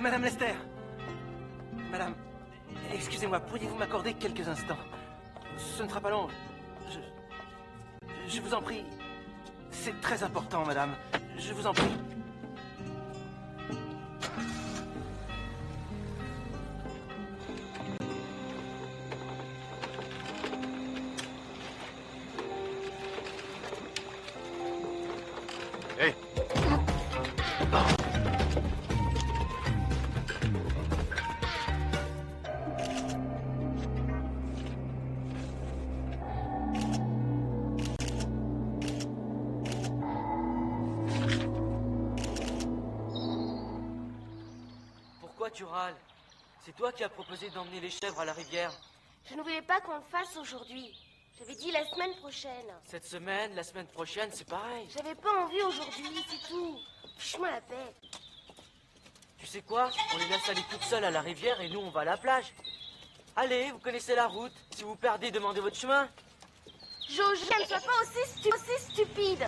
Madame Lester. Madame, excusez-moi, pourriez-vous m'accorder quelques instants? Ce ne sera pas long. Je vous en prie. C'est très important, madame. Je vous en prie. Hé! Pourquoi tu râles? C'est toi qui as proposé d'emmener les chèvres à la rivière. Je ne voulais pas qu'on le fasse aujourd'hui. J'avais dit la semaine prochaine. Cette semaine, la semaine prochaine, c'est pareil. J'avais pas envie aujourd'hui, c'est tout. Fiche-moi la paix. Tu sais quoi? On les laisse aller toutes seules à la rivière et nous, on va à la plage. Allez, vous connaissez la route. Si vous perdez, demandez votre chemin. Jojo, ne sois pas aussi stupide.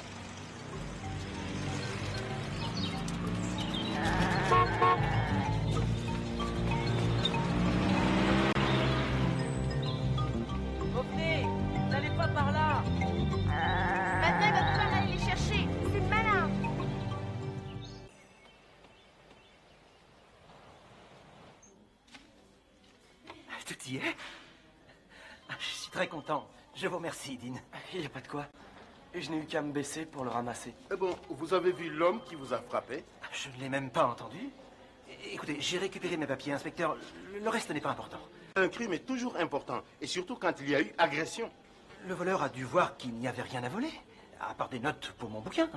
Revenez, n'allez pas par là. Maintenant, il va falloir aller les chercher. C'est malin. Tout y est. Je suis très content. Je vous remercie, Dean. Il n'y a pas de quoi. Je n'ai eu qu'à me baisser pour le ramasser. Bon, vous avez vu l'homme qui vous a frappé? Je ne l'ai même pas entendu. Écoutez, j'ai récupéré mes papiers, inspecteur. Le reste n'est pas important. Un crime est toujours important, et surtout quand il y a eu agression. Le voleur a dû voir qu'il n'y avait rien à voler, à part des notes pour mon bouquin.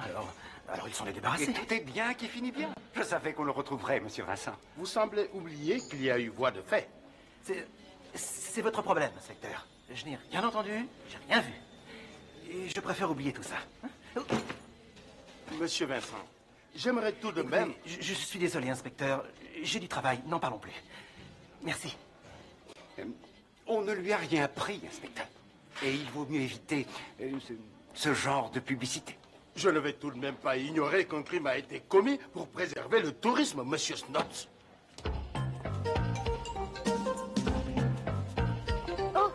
Alors il s'en est débarrassé. Et tout est bien qui finit bien. Je savais qu'on le retrouverait, monsieur Vincent. Vous semblez oublier qu'il y a eu voie de fait. C'est votre problème, inspecteur. Je n'ai rien entendu, j'ai rien vu. Et je préfère oublier tout ça. Monsieur Vincent, j'aimerais tout de même... Je suis désolé, inspecteur. J'ai du travail, n'en parlons plus. Merci. On ne lui a rien pris, inspecteur. Et il vaut mieux éviter ce genre de publicité. Je ne vais tout de même pas ignorer qu'un crime a été commis pour préserver le tourisme, monsieur Snodds. Oh,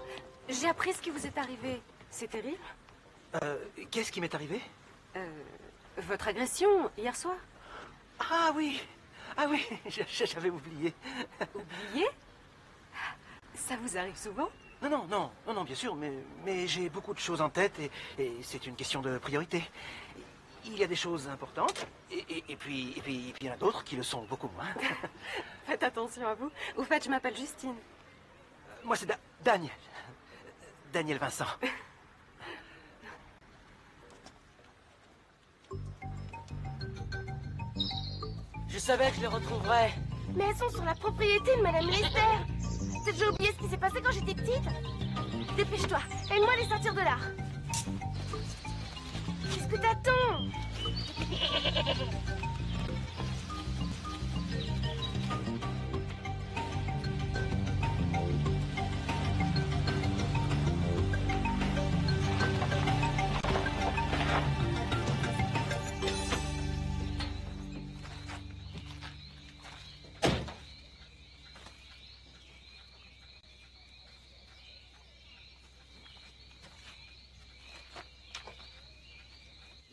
j'ai appris ce qui vous est arrivé. C'est terrible. Qu'est-ce qui m'est arrivé? Votre agression, hier soir. Ah oui, j'avais oublié. Oublié? Ça vous arrive souvent? Non, bien sûr, mais j'ai beaucoup de choses en tête et c'est une question de priorité. Il y a des choses importantes et puis il y en a d'autres qui le sont beaucoup moins. Faites attention à vous. Au fait, je m'appelle Justine. Moi, c'est Daniel. Daniel Vincent. Je savais que je les retrouverais. Mais elles sont sur la propriété de Madame Lester. Peut-être que j'ai oublié ce qui s'est passé quand j'étais petite. Dépêche-toi, aide-moi à les sortir de là. Qu'est-ce que t'attends?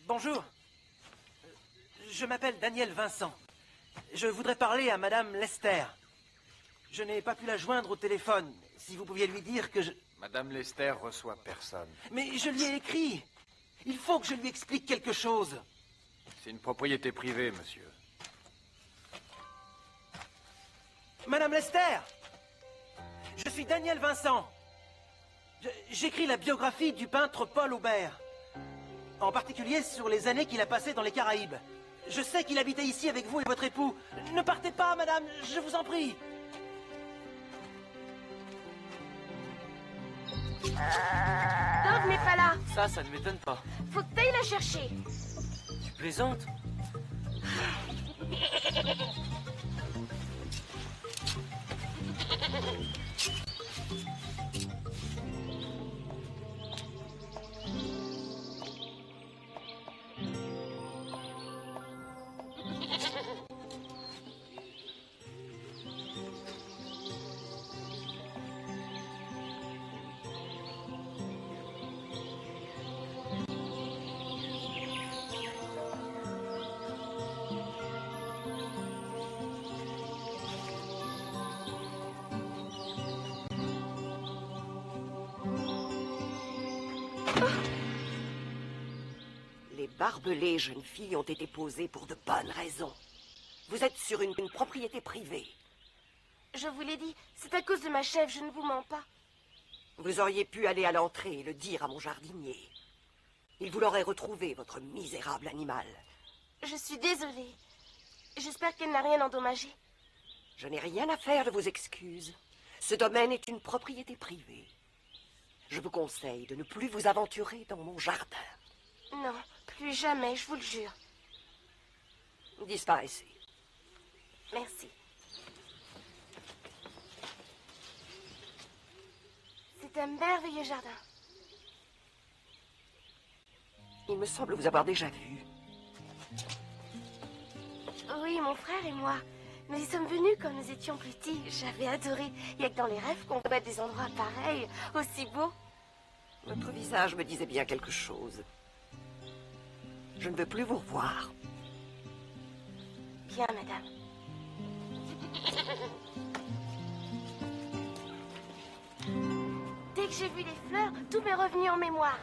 Bonjour. Je m'appelle Daniel Vincent. Je voudrais parler à Madame Lester. Je n'ai pas pu la joindre au téléphone. Si vous pouviez lui dire que je... Madame Lester reçoit personne. Mais je lui ai écrit. Il faut que je lui explique quelque chose. C'est une propriété privée, monsieur. Madame Lester! Je suis Daniel Vincent. J'écris la biographie du peintre Paul Aubert. En particulier sur les années qu'il a passées dans les Caraïbes. Je sais qu'il habitait ici avec vous et votre époux. Ne partez pas, madame, je vous en prie. Dog n'est pas là. Ça ne m'étonne pas. Faut que t'ailles la chercher. Tu plaisantes? barbelés, jeune fille, ont été posés pour de bonnes raisons. Vous êtes sur une propriété privée. Je vous l'ai dit, c'est à cause de ma chèvre, je ne vous mens pas. Vous auriez pu aller à l'entrée et le dire à mon jardinier. Il vous l'aurait retrouvé, votre misérable animal. Je suis désolée. J'espère qu'elle n'a rien endommagé. Je n'ai rien à faire de vos excuses. Ce domaine est une propriété privée. Je vous conseille de ne plus vous aventurer dans mon jardin. Non, plus jamais, je vous le jure. Disparaissez. Merci. C'est un merveilleux jardin. Il me semble vous avoir déjà vu. Oui, mon frère et moi. Nous y sommes venus quand nous étions petits. J'avais adoré. Il n'y a que dans les rêves qu'on voit des endroits pareils, aussi beaux. Votre visage me disait bien quelque chose. Je ne veux plus vous revoir. Bien, madame. Dès que j'ai vu les fleurs, tout m'est revenu en mémoire.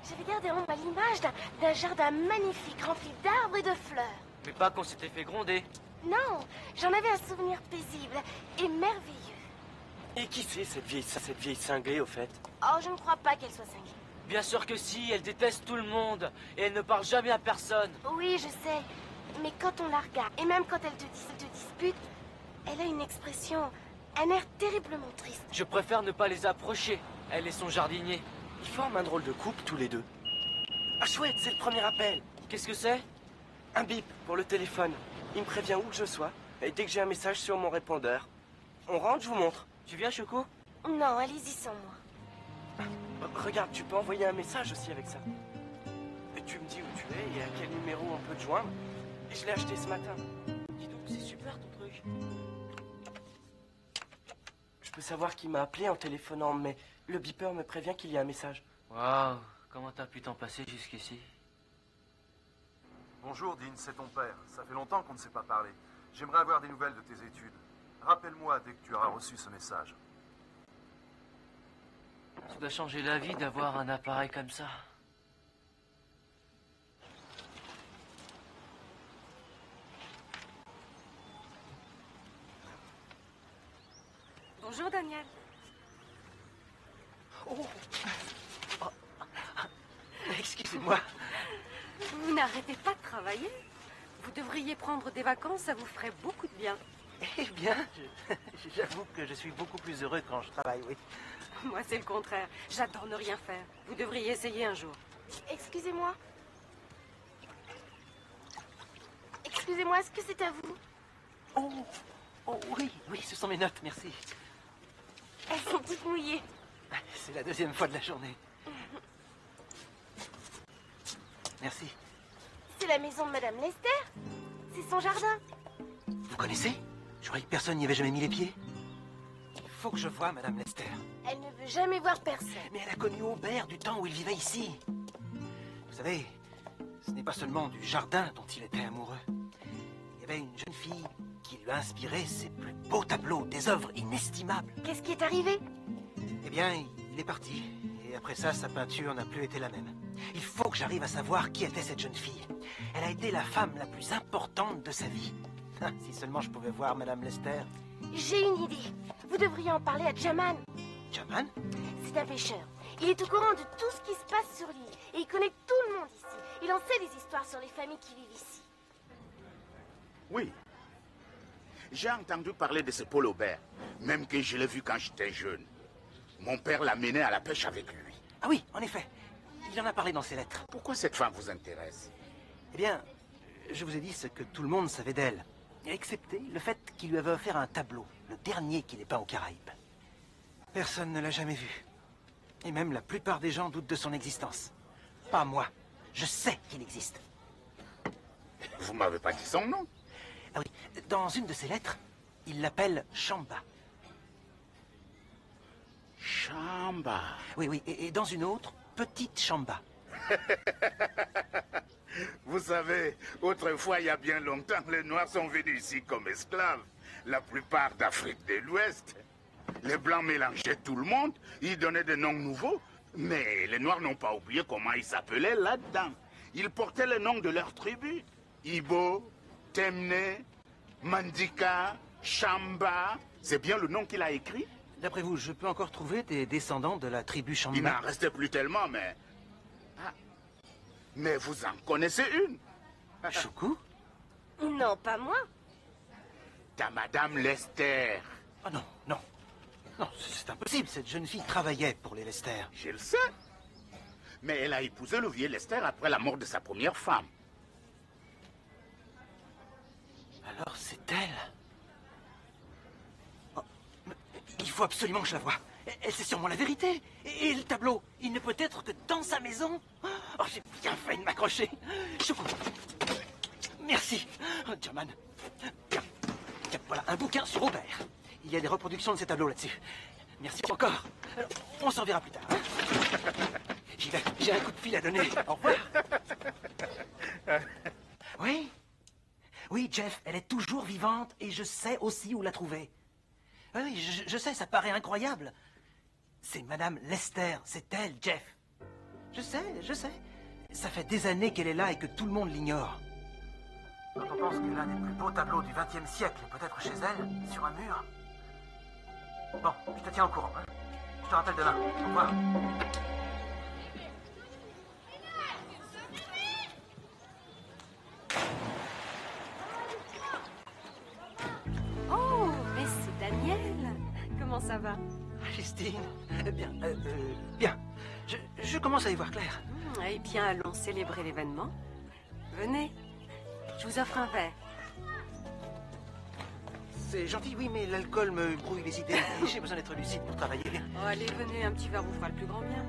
J'avais gardé en moi l'image d'un jardin magnifique rempli d'arbres et de fleurs. Mais pas qu'on s'était fait gronder. Non, j'en avais un souvenir paisible et merveilleux. Et qui c'est cette vieille cinglée au fait? Oh, je ne crois pas qu'elle soit cinglée. Bien sûr que si, elle déteste tout le monde. Et elle ne parle jamais à personne. Oui, je sais. Mais quand on la regarde, et même quand elle te dispute, elle a une expression, un air terriblement triste. Je préfère ne pas les approcher. Elle et son jardinier. Ils forment un drôle de couple tous les deux. Ah chouette, c'est le premier appel. Qu'est-ce que c'est? Un bip pour le téléphone. Il me prévient où que je sois. Et dès que j'ai un message sur mon répondeur. On rentre, je vous montre. Tu viens, Choco? Non, allez-y sans moi. Regarde, tu peux envoyer un message aussi avec ça. Et tu me dis où tu es et à quel numéro on peut te joindre. Et je l'ai acheté ce matin. Dis donc, c'est super ton truc. Je peux savoir qui m'a appelé en téléphonant, mais le beeper me prévient qu'il y a un message. Waouh, comment t'as pu t'en passer jusqu'ici? Bonjour, Dean, c'est ton père. Ça fait longtemps qu'on ne s'est pas parlé. J'aimerais avoir des nouvelles de tes études. Rappelle-moi dès que tu auras reçu ce message. Ça doit changer la vie d'avoir un appareil comme ça. Bonjour, Daniel. Oh. Excusez-moi. Vous n'arrêtez pas de travailler. Vous devriez prendre des vacances, ça vous ferait beaucoup de bien. Eh bien, j'avoue que je suis beaucoup plus heureux quand je travaille, oui. Moi, c'est le contraire. J'adore ne rien faire. Vous devriez essayer un jour. Excusez-moi. Excusez-moi, est-ce que c'est à vous? Oh oui, ce sont mes notes, merci. Elles sont toutes mouillées. C'est la deuxième fois de la journée. Merci. C'est la maison de Madame Lester. C'est son jardin. Vous connaissez? Je croyais que personne n'y avait jamais mis les pieds. Il faut que je voie Madame Lester. Elle ne veut jamais voir personne. Mais elle a connu Aubert du temps où il vivait ici. Vous savez, ce n'est pas seulement du jardin dont il était amoureux. Il y avait une jeune fille qui lui a inspiré ses plus beaux tableaux, des œuvres inestimables. Qu'est-ce qui est arrivé? Eh bien, il est parti. Et après ça, sa peinture n'a plus été la même. Il faut que j'arrive à savoir qui était cette jeune fille. Elle a été la femme la plus importante de sa vie. Ah, si seulement je pouvais voir Madame Lester. J'ai une idée. Vous devriez en parler à Jaman. Jaman? C'est un pêcheur. Il est au courant de tout ce qui se passe sur l'île. Et il connaît tout le monde ici. Il en sait des histoires sur les familles qui vivent ici. Oui. J'ai entendu parler de ce Paul Aubert, même que je l'ai vu quand j'étais jeune. Mon père l'a mené à la pêche avec lui. Ah oui, en effet. Il en a parlé dans ses lettres. Pourquoi cette femme vous intéresse? Eh bien, je vous ai dit ce que tout le monde savait d'elle. Excepté le fait qu'il lui avait offert un tableau, le dernier qu'il ait peint aux Caraïbes. Personne ne l'a jamais vu. Et même la plupart des gens doutent de son existence. Pas moi. Je sais qu'il existe. Vous m'avez pas dit son nom? Ah oui, dans une de ses lettres, il l'appelle Chamba. Chamba. Oui, et dans une autre, Petite Chamba. Vous savez, autrefois, il y a bien longtemps, les Noirs sont venus ici comme esclaves. La plupart d'Afrique de l'Ouest. Les Blancs mélangeaient tout le monde, ils donnaient des noms nouveaux. Mais les Noirs n'ont pas oublié comment ils s'appelaient là-dedans. Ils portaient le nom de leur tribu. Ibo, Temne, Mandika, Shamba. C'est bien le nom qu'il a écrit? D'après vous, je peux encore trouver des descendants de la tribu Shamba? Il n'en restait plus tellement, mais... Ah. Mais vous en connaissez une? Choukou? Non, pas moi. Ta Madame Lester. Ah non, non. Non, c'est impossible. Cette jeune fille travaillait pour les Lester. Je le sais. Mais elle a épousé le vieux Lester après la mort de sa première femme. Alors c'est elle. Oh, mais il faut absolument que je la voie. Elle sait sûrement la vérité. Et le tableau, il ne peut être que dans sa maison. Oh, j'ai bien failli de m'accrocher. Choukou. Merci. Oh, German. Tiens, voilà, un bouquin sur Aubert. Il y a des reproductions de ces tableaux là-dessus. Merci encore. Alors, on s'en verra plus tard. Hein. J'y vais. J'ai un coup de fil à donner. Au revoir. Oui. Oui, Jeff, elle est toujours vivante et je sais aussi où la trouver. Oui, je sais, ça paraît incroyable. C'est Madame Lester, c'est elle, Jeff. Je sais. Ça fait des années qu'elle est là et que tout le monde l'ignore. Quand on pense que l'un des plus beaux tableaux du XXe siècle est peut-être chez elle, sur un mur. Bon, je te tiens au courant. Hein. Je te rappelle demain. Au revoir. Oh, mais c'est Daniel. Comment ça va? Justine, bien, bien. Je commence à y voir clair. Eh bien, allons célébrer l'événement. Venez, je vous offre un verre. C'est gentil, oui, mais l'alcool me brouille les idées. J'ai besoin d'être lucide pour travailler. Oh, allez, venez, un petit verre vous fera le plus grand bien.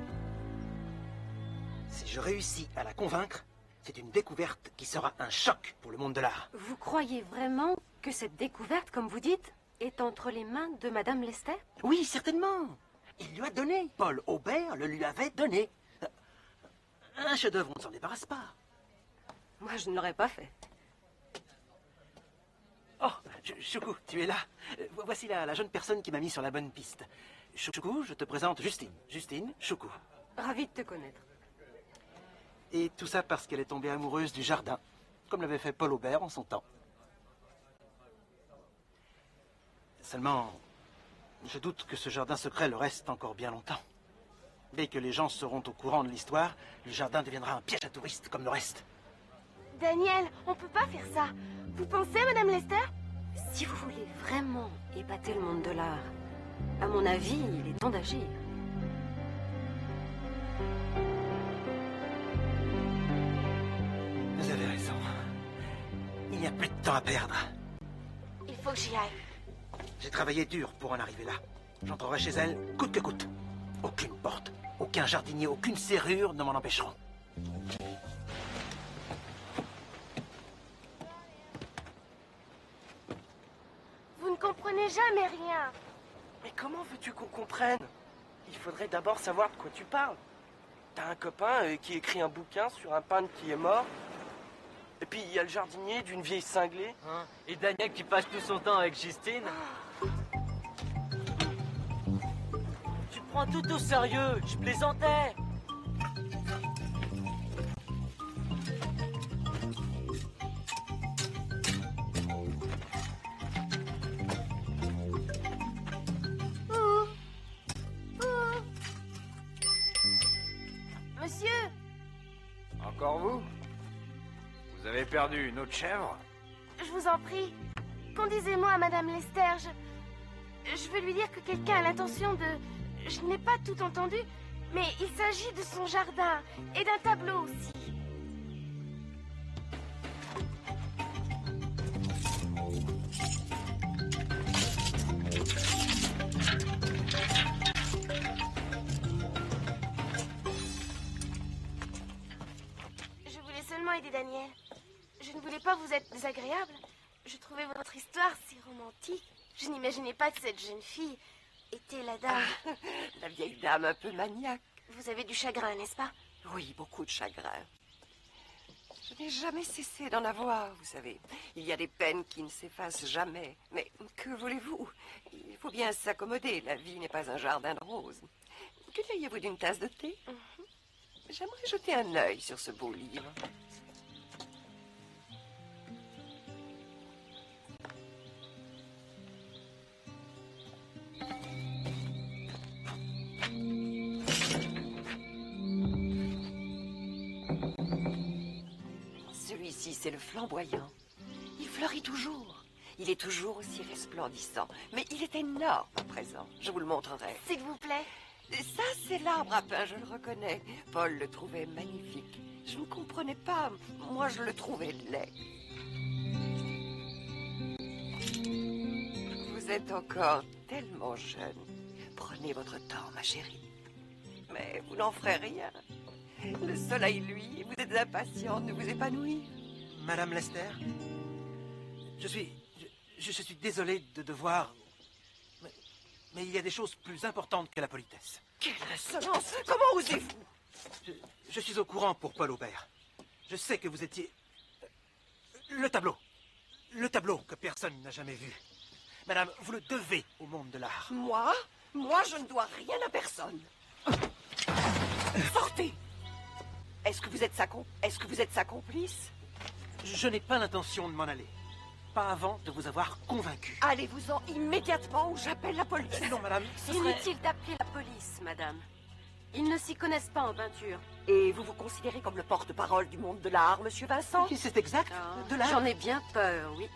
Si je réussis à la convaincre, c'est une découverte qui sera un choc pour le monde de l'art. Vous croyez vraiment que cette découverte, comme vous dites, est entre les mains de Madame Lester? Oui, certainement. Il lui a donné. Paul Aubert le lui avait donné. Un chef-d'œuvre, on ne s'en débarrasse pas. Moi, je ne l'aurais pas fait. Oh, Choukou, tu es là. Voici la jeune personne qui m'a mis sur la bonne piste. Choukou, je te présente Justine. Justine, Choukou. Ravie de te connaître. Et tout ça parce qu'elle est tombée amoureuse du jardin, comme l'avait fait Paul Aubert en son temps. Seulement, je doute que ce jardin secret le reste encore bien longtemps. Dès que les gens seront au courant de l'histoire, le jardin deviendra un piège à touristes comme le reste. Daniel, on peut pas faire ça. Vous pensez, Madame Lester? Si vous voulez vraiment épater le monde de l'art, à mon avis, il est temps d'agir. Vous avez raison. Il n'y a plus de temps à perdre. Il faut que j'y aille. J'ai travaillé dur pour en arriver là. J'entrerai chez elle coûte que coûte. Aucune porte, aucun jardinier, aucune serrure ne m'en empêcheront. Vous ne comprenez jamais rien. Mais comment veux-tu qu'on comprenne? Il faudrait d'abord savoir de quoi tu parles. T'as un copain qui écrit un bouquin sur un peintre qui est mort. Et puis il y a le jardinier d'une vieille cinglée. Hein? Et Daniel qui passe tout son temps avec Justine. Tu prends tout au sérieux, je plaisantais. Monsieur, Encore vous? Vous avez perdu une autre chèvre? je vous en prie, conduisez-moi à Madame Lester. Je veux lui dire que quelqu'un a l'intention de... Je n'ai pas tout entendu, mais il s'agit de son jardin et d'un tableau aussi. Je voulais seulement aider Daniel. Je ne voulais pas vous être désagréable. Je trouvais votre histoire si romantique. Je n'imaginais pas que cette jeune fille était la dame. La vieille dame un peu maniaque. Vous avez du chagrin, n'est-ce pas? Oui, beaucoup de chagrin. Je n'ai jamais cessé d'en avoir, vous savez. Il y a des peines qui ne s'effacent jamais. Mais que voulez-vous? Il faut bien s'accommoder. La vie n'est pas un jardin de roses. Que diriez-vous d'une tasse de thé? J'aimerais jeter un œil sur ce beau livre. Celui-ci, c'est le flamboyant. Il fleurit toujours. Il est toujours aussi resplendissant. Mais il est énorme à présent. Je vous le montrerai. S'il vous plaît. Ça, c'est l'arbre à pain, je le reconnais. Paul le trouvait magnifique. Je ne comprenais pas. Moi, je le trouvais laid. Vous êtes encore tellement jeune. Prenez votre temps, ma chérie. Mais vous n'en ferez rien. Le soleil, lui, vous êtes impatiente de vous épanouir. Madame Lester, je suis désolé de devoir... Mais il y a des choses plus importantes que la politesse. Quelle insolence! Comment osez-vous? Je suis au courant pour Paul Aubert. Je sais que vous étiez... Le tableau. Le tableau que personne n'a jamais vu. Madame, vous le devez au monde de l'art. Moi, je ne dois rien à personne. Sortez! Est-ce que vous êtes sa complice? Je n'ai pas l'intention de m'en aller. Pas avant de vous avoir convaincu. Allez-vous-en immédiatement ou j'appelle la police. Non, madame, ce serait... Inutile d'appeler la police, madame. Ils ne s'y connaissent pas en peinture. Et vous vous considérez comme le porte-parole du monde de l'art, monsieur Vincent? Oui, c'est exact, de l'art. J'en ai bien peur, oui.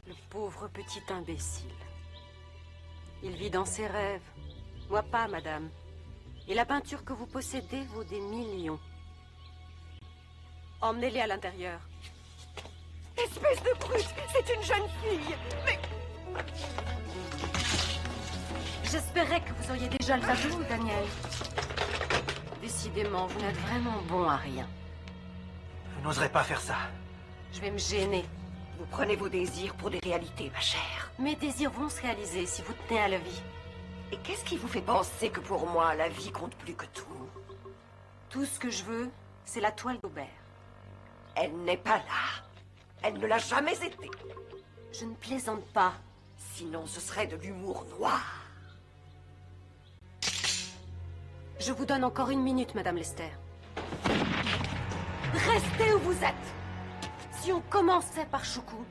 Le pauvre petit imbécile. Il vit dans ses rêves. Moi pas, madame. Et la peinture que vous possédez vaut des millions. Emmenez-les à l'intérieur. Espèce de brute! C'est une jeune fille! Mais... J'espérais que vous auriez déjà le tableau, Daniel. Décidément, vous n'êtes vraiment bon à rien. Je n'oserais pas faire ça. Je vais me gêner. Vous prenez vos désirs pour des réalités, ma chère. Mes désirs vont se réaliser si vous tenez à la vie. Et qu'est-ce qui vous fait penser que pour moi, la vie compte plus que tout? Tout ce que je veux, c'est la toile d'Aubert. Elle n'est pas là. Elle ne l'a jamais été. Je ne plaisante pas. Sinon, ce serait de l'humour noir. Je vous donne encore 1 minute, Madame Lester. Restez où vous êtes. Si on commençait par Choucou.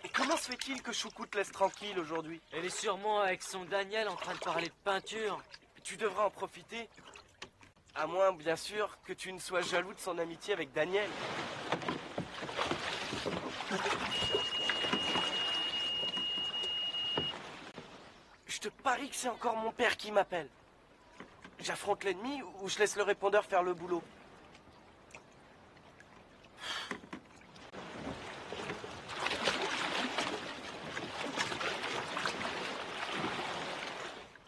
Et comment se fait-il que Choucou te laisse tranquille aujourd'hui? Elle est sûrement avec son Daniel en train de parler de peinture. Tu devrais en profiter. À moins, bien sûr, que tu ne sois jaloux de son amitié avec Daniel. Je te parie que c'est encore mon père qui m'appelle. J'affronte l'ennemi ou je laisse le répondeur faire le boulot?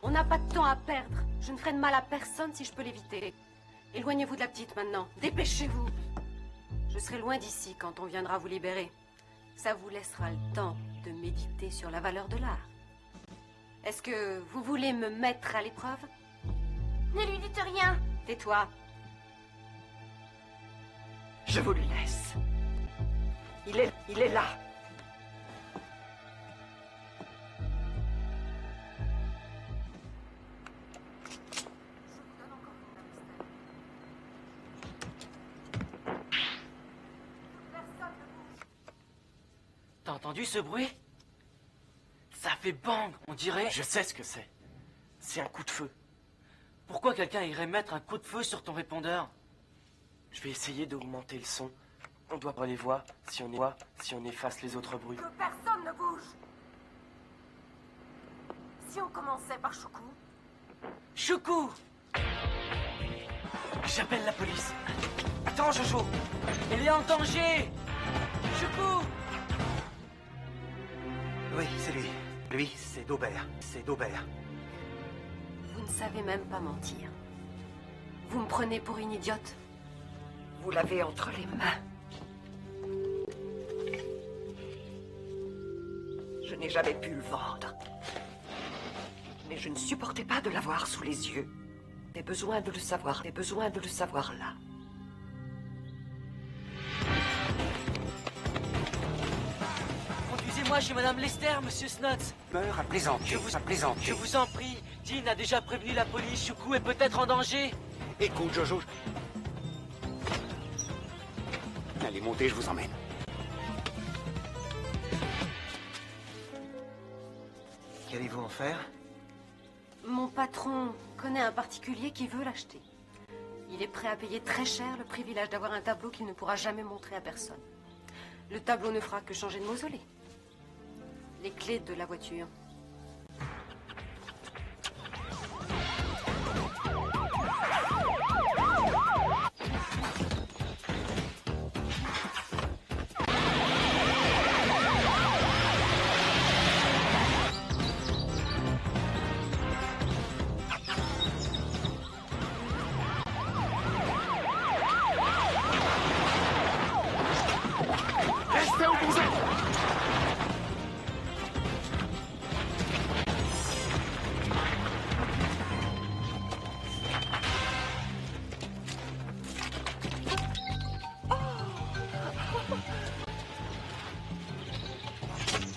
On n'a pas de temps à perdre. Je ne ferai de mal à personne si je peux l'éviter. Éloignez-vous de la petite maintenant. Dépêchez-vous. Je serai loin d'ici quand on viendra vous libérer. Ça vous laissera le temps de méditer sur la valeur de l'art. Est-ce que vous voulez me mettre à l'épreuve? Ne lui dites rien. Tais-toi. Je vous le laisse. Il est là. T'as entendu ce bruit? Ça fait bang, on dirait... Je sais ce que c'est. C'est un coup de feu. Pourquoi quelqu'un irait mettre un coup de feu sur ton répondeur? Je vais essayer d'augmenter le son. On doit pas les voir si on efface les autres bruits. Que personne ne bouge. Si on commençait par Choucou. Choucou! J'appelle la police. Attends, Jojo. Il est en danger! Choucou! Oui, c'est lui. Lui, c'est d'Aubert. C'est d'Aubert. Vous ne savez même pas mentir. Vous me prenez pour une idiote? Vous l'avez entre les mains. Je n'ai jamais pu le vendre. Mais je ne supportais pas de l'avoir sous les yeux. J'ai besoin de le savoir, j'ai besoin de le savoir là. Conduisez-moi chez Madame Lester, Monsieur Snots. Meurs à plaisanter, Je vous en prie, Dean a déjà prévenu la police, Choukou est peut-être en danger. Écoute, Jojo. Allez, montez, je vous emmène. Qu'allez-vous en faire? Mon patron connaît un particulier qui veut l'acheter. Il est prêt à payer très cher le privilège d'avoir un tableau qu'il ne pourra jamais montrer à personne. Le tableau ne fera que changer de mausolée. Les clés de la voiture. Restez où vous êtes!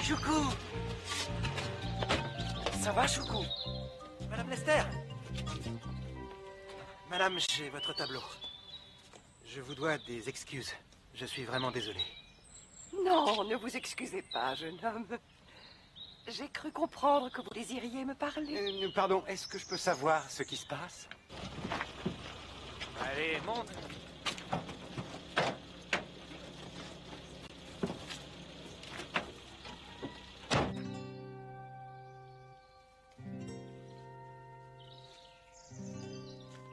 Choukou! Ça va, Choukou? Madame Lester! Madame, j'ai votre tableau. Je vous dois des excuses. Je suis vraiment désolé. Non, ne vous excusez pas, jeune homme. J'ai cru comprendre que vous désiriez me parler. Pardon, est-ce que je peux savoir ce qui se passe? Allez, monte.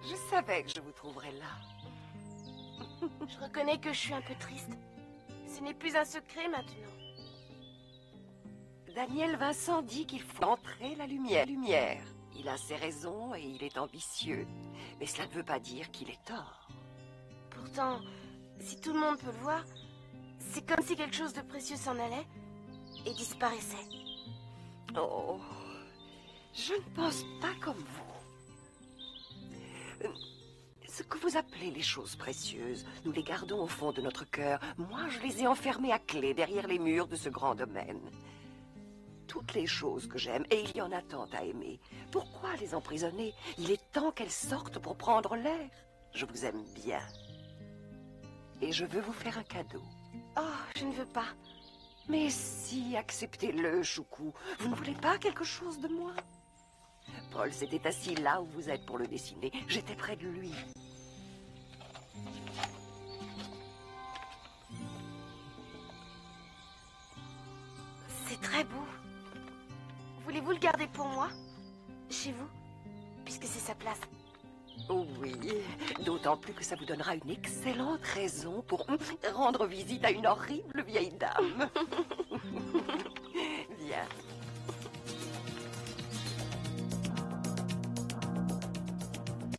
Je savais que je vous trouverais là. Je reconnais que je suis un peu triste. Ce n'est plus un secret maintenant. Daniel Vincent dit qu'il faut entrer la lumière. Il a ses raisons et il est ambitieux. Mais cela ne veut pas dire qu'il est tort. Pourtant, si tout le monde peut le voir, c'est comme si quelque chose de précieux s'en allait et disparaissait. Oh, je ne pense pas comme vous. Ce que vous appelez les choses précieuses, nous les gardons au fond de notre cœur. Moi, je les ai enfermées à clé derrière les murs de ce grand domaine. Toutes les choses que j'aime, et il y en a tant à aimer. Pourquoi les emprisonner? Il est temps qu'elles sortent pour prendre l'air. Je vous aime bien. Et je veux vous faire un cadeau. Oh, je ne veux pas. Mais si, acceptez-le, Choukou. Vous ne voulez pas quelque chose de moi? Paul s'était assis là où vous êtes pour le dessiner. J'étais près de lui. C'est très beau. Voulez-vous le garder pour moi? Chez vous? Puisque c'est sa place. Oh oui, d'autant plus que ça vous donnera une excellente raison pour rendre visite à une horrible vieille dame.